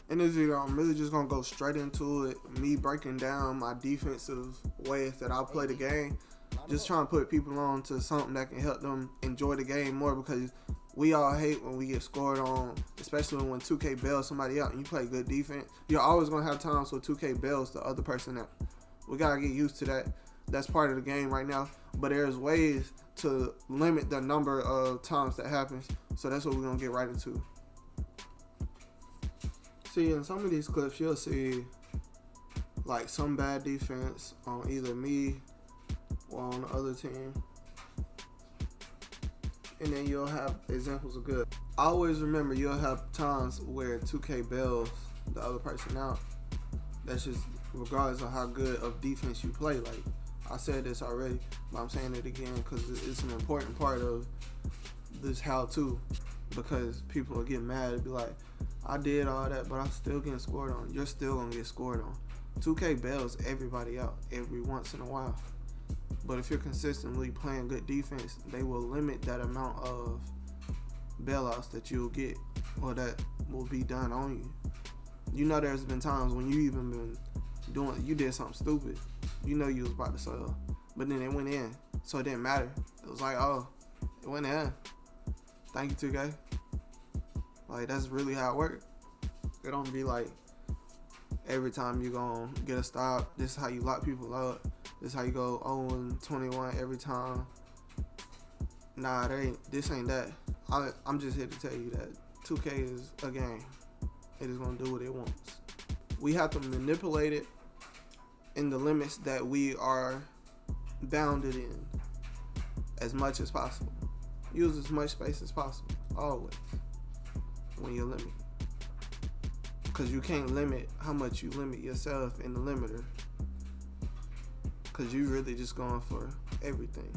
In this video, I'm really just gonna go straight into it. Me breaking down my defensive ways that I play the game. Just trying to put people on to something that can help them enjoy the game more, because we all hate when we get scored on, especially when 2K bails somebody out and you play good defense. You're always gonna have times where 2K bails the other person out. We gotta get used to that. That's part of the game right now. But there's ways to limit the number of times that happens. So that's what we're gonna get right into. See, in some of these clips, you'll see like some bad defense on either me or on the other team, and then you'll have examples of good. Always remember, you'll have times where 2K bails the other person out. That's just regardless of how good of defense you play. Like, I said this already, but I'm saying it again because it's an important part of this how-to, because people will get mad and be like, I did all that, but I'm still getting scored on. You're still going to get scored on. 2K bails everybody out every once in a while. But if you're consistently playing good defense, they will limit that amount of bailouts that you'll get or that will be done on you. You know, there's been times when you even been you did something stupid. You know you was about to sell, but then it went in, so it didn't matter. It was like, oh, it went in. Thank you, 2K. Like, that's really how it works. It don't be like every time you gonna get a stop, this is how you lock people up. This is how you go 0-21 every time. Nah, this ain't that. I'm just here to tell you that 2K is a game. It is gonna do what it wants. We have to manipulate it in the limits that we are bounded in as much as possible. Use as much space as possible, always, when you're limited. Because you can't limit how much you limit yourself in the limiter. Because you're really just going for everything.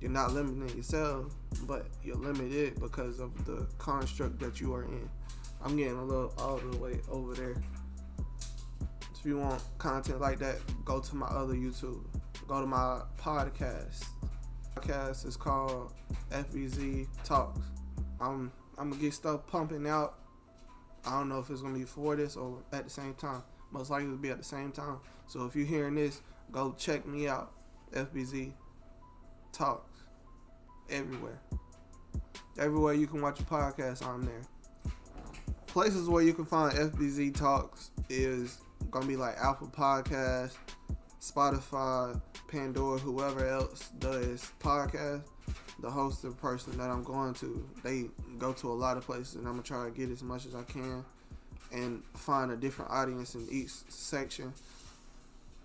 You're not limiting yourself, but you're limited because of the construct that you are in. I'm getting a little all the way over there. If you want content like that, go to my other YouTube. Go to my podcast. Podcast is called FBZ Talks. I'm gonna get stuff pumping out. I don't know if it's gonna be before this or at the same time. Most likely it'll be at the same time. So if you're hearing this, go check me out. FBZ Talks. Everywhere. Everywhere you can watch a podcast, I'm there. Places where you can find FBZ Talks is gonna be like Apple Podcasts, Spotify, Pandora, whoever else does podcasts. The host of person that I'm going to, they go to a lot of places, and I'm gonna try to get as much as I can and find a different audience in each section.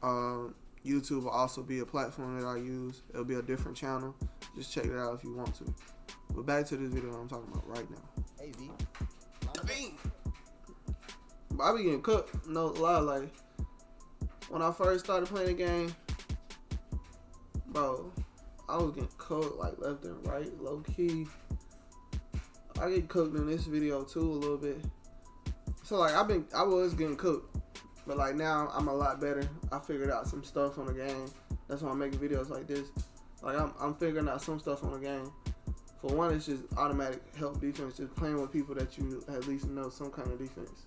YouTube will also be a platform that I use. It'll be a different channel. Just check it out if you want to. But back to this video I'm talking about right now. Hey, V. But I be getting cooked, no lie. Like, when I first started playing the game, bro, I was getting cooked like left and right, low key. I get cooked in this video too a little bit. So like I was getting cooked, but like now I'm a lot better. I figured out some stuff on the game. That's why I'm making videos like this. Like I'm figuring out some stuff on the game. For one, it's just automatic help defense, just playing with people that you at least know some kind of defense.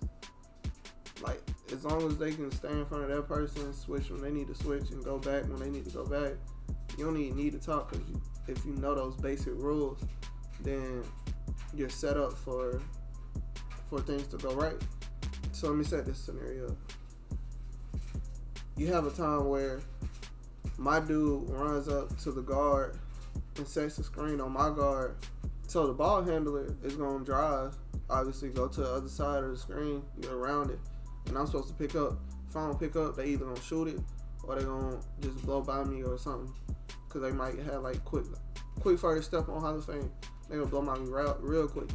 Like, as long as they can stay in front of that person, switch when they need to switch, and go back when they need to go back, you don't even need to talk, because if you know those basic rules, then you're set up for things to go right. So let me set this scenario up. You have a time where my dude runs up to the guard and sets the screen on my guard. So the ball handler is going to drive, obviously go to the other side of the screen, get around it, and I'm supposed to pick up. If I don't pick up, they either going to shoot it or they going to just blow by me or something, because they might have like quick first step on Hall of Fame. They going to blow by me real quick.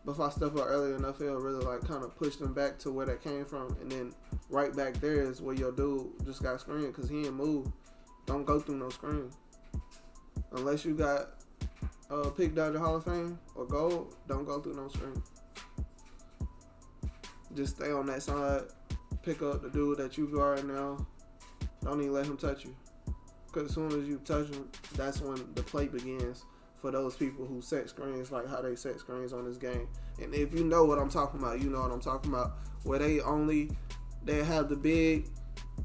But if I step up early enough, it'll really like kind of push them back to where that came from, and then right back there is where your dude just got screened because he didn't move. Don't go through no screen. Unless you got pick Dodger Hall of Fame or gold, don't go through no screen. Just stay on that side, pick up the dude that you guard now. Don't even let him touch you. Because as soon as you touch him, that's when the play begins for those people who set screens like how they set screens on this game. And if you know what I'm talking about, you know what I'm talking about. Where they have the big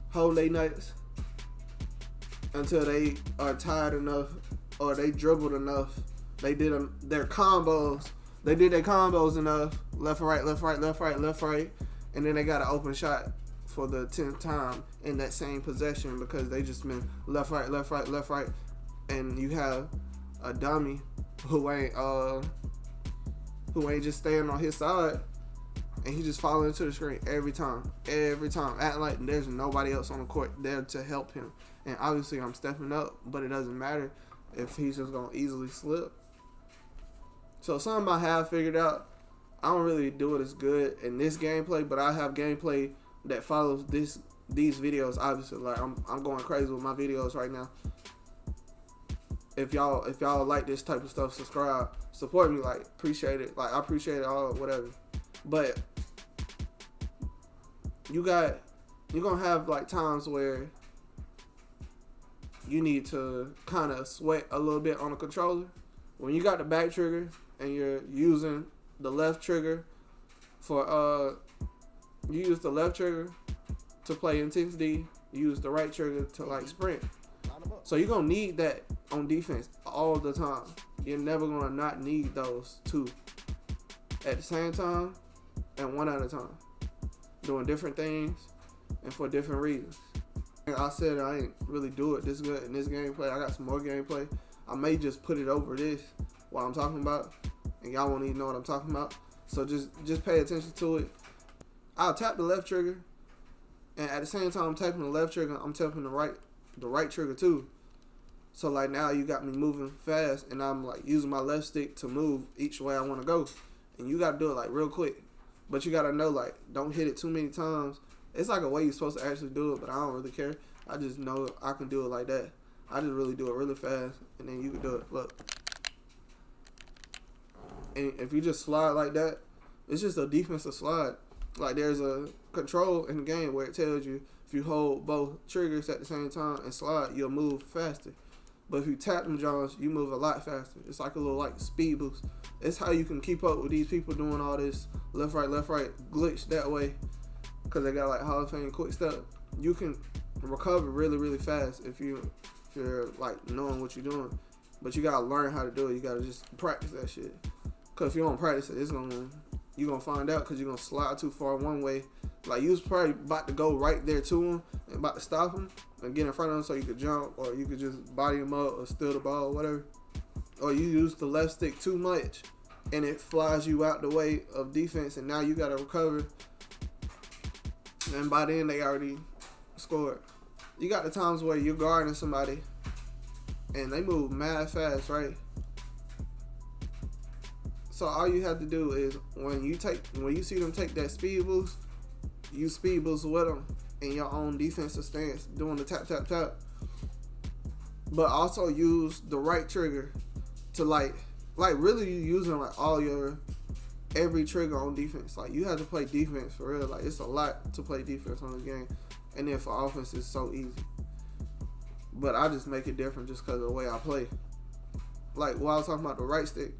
hold they nuts until they are tired enough or they dribbled enough. They did their combos. They did their combos enough. Left, right, left, right, left, right, left, right. And then they got an open shot for the 10th time in that same possession because they just been left, right, left, right, left, right. And you have a dummy who ain't just staying on his side, and he just falling into the screen every time, acting like there's nobody else on the court there to help him. And obviously I'm stepping up, but it doesn't matter if he's just gonna easily slip. So something I have figured out. I don't really do it as good in this gameplay, but I have gameplay that follows these videos. Obviously, like I'm going crazy with my videos right now. If y'all like this type of stuff, subscribe, support me, like appreciate it. Like I appreciate it all, whatever. But you're gonna have like times where you need to kind of sweat a little bit on the controller. When you got the back trigger and you're using the left trigger for you use the left trigger to play intensity, you use the right trigger to like sprint. So you're gonna need that on defense all the time. You're never gonna not need those two at the same time and one at a time, doing different things and for different reasons. I said I ain't really do it this good in this gameplay. I got some more gameplay. I may just put it over this while I'm talking about, and y'all won't even know what I'm talking about. So just pay attention to it. I'll tap the left trigger, and at the same time I'm tapping the left trigger, I'm tapping the right trigger too. So like now you got me moving fast, and I'm like using my left stick to move each way I want to go. And you got to do it like real quick, but you got to know like don't hit it too many times. It's like a way you're supposed to actually do it, but I don't really care. I just know I can do it like that. I just really do it really fast, and then you can do it. Look. And if you just slide like that, it's just a defensive slide. Like there's a control in the game where it tells you if you hold both triggers at the same time and slide, you'll move faster. But if you tap them Johns, you move a lot faster. It's like a little like speed boost. It's how you can keep up with these people doing all this left, right glitch that way. Because they got like Hall of Fame quick step. You can recover really, really fast if you're like knowing what you're doing. But you gotta learn how to do it. You gotta just practice that shit. Cause if you don't practice it, you're gonna find out because you're gonna slide too far one way. Like you was probably about to go right there to him and about to stop him and get in front of him so you could jump, or you could just body him up or steal the ball, whatever. Or you use the left stick too much and it flies you out the way of defense, and now you gotta recover. And by then they already scored. You got the times where you're guarding somebody and they move mad fast, right? So all you have to do is when you see them take that speed boost, you speed boost with them in your own defensive stance, doing the tap, tap, tap. But also use the right trigger to like really using like every trigger on defense. Like you have to play defense for real. Like it's a lot to play defense on this game. And then for offense, it's so easy. But I just make it different just because of the way I play. Like while I was talking about the right stick,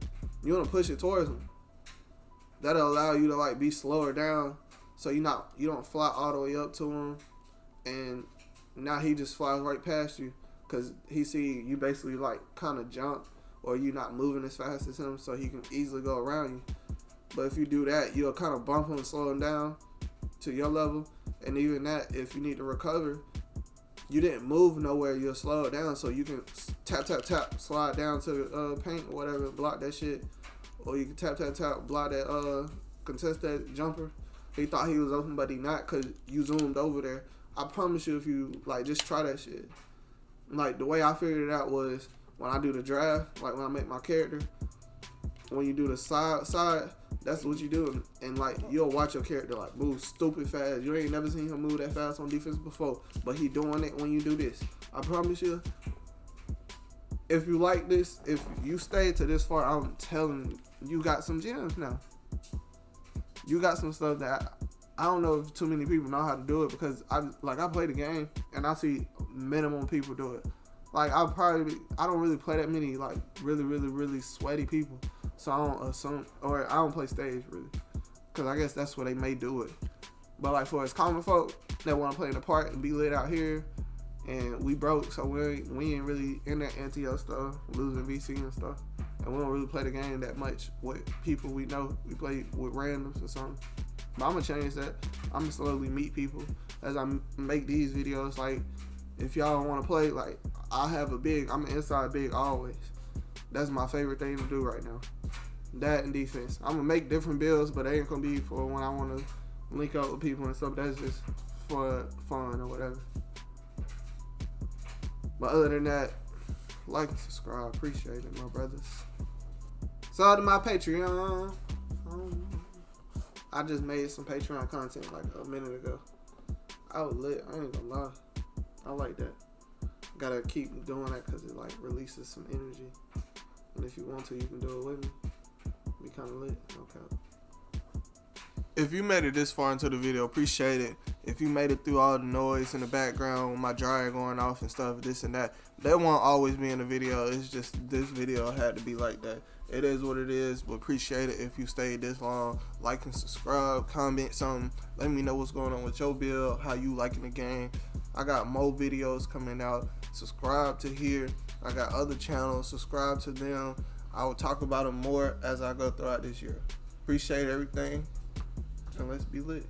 you want to push it towards him. That'll allow you to like be slower down, so you don't fly all the way up to him, and now he just flies right past you because he see you basically like kind of jump, or you not moving as fast as him, so he can easily go around you. But if you do that, you'll kind of bump him and slow him down to your level, and even that, if you need to recover, you didn't move nowhere, you'll slow it down so you can tap, tap, tap, slide down to the paint or whatever, block that shit. Or you can tap, tap, tap, block that, contest that jumper. He thought he was open, but he not because you zoomed over there. I promise you, if you, like, just try that shit. Like, the way I figured it out was when I do the draft, like when I make my character, when you do the side, that's what you do. And like, you'll watch your character like move stupid fast. You ain't never seen him move that fast on defense before, but he doing it when you do this. I promise you, if you like this, if you stay to this far, I'm telling you got some gems now. You got some stuff that I don't know if too many people know how to do it, because I play the game and I see minimum people do it. Like I don't really play that many like really sweaty people. So I don't assume, or I don't play stage really, because I guess that's where they may do it. But like for us common folk that want to play in the park and be lit out here, and we broke, so we ain't really in that NTO stuff, losing VC and stuff, and we don't really play the game that much with people we know. We play with randoms or something. But I'm gonna change that. I'm gonna slowly meet people as I make these videos. Like if y'all want to play, like I have a big. I'm an inside big always. That's my favorite thing to do right now. That and defense. I'm gonna make different builds, but they ain't gonna be for when I want to link up with people and stuff. That's just for fun or whatever. But other than that, like and subscribe. Appreciate it, my brothers. So to my Patreon. I just made some Patreon content like a minute ago. I was lit. I ain't gonna lie. I like that. Gotta keep doing that because it like releases some energy. And if you want to, you can do it with me. Be kind of lit. Okay. If you made it this far into the video, appreciate it. If you made it through all the noise in the background, my dryer going off and stuff, this and that won't always be in the video. It's just this video had to be like that. It is what it is, but appreciate it if you stayed this long. Like and subscribe, comment something. Let me know what's going on with your build, how you liking the game. I got more videos coming out. Subscribe to here. I got other channels. Subscribe to them. I will talk about them more as I go throughout this year. Appreciate everything. And let's be lit.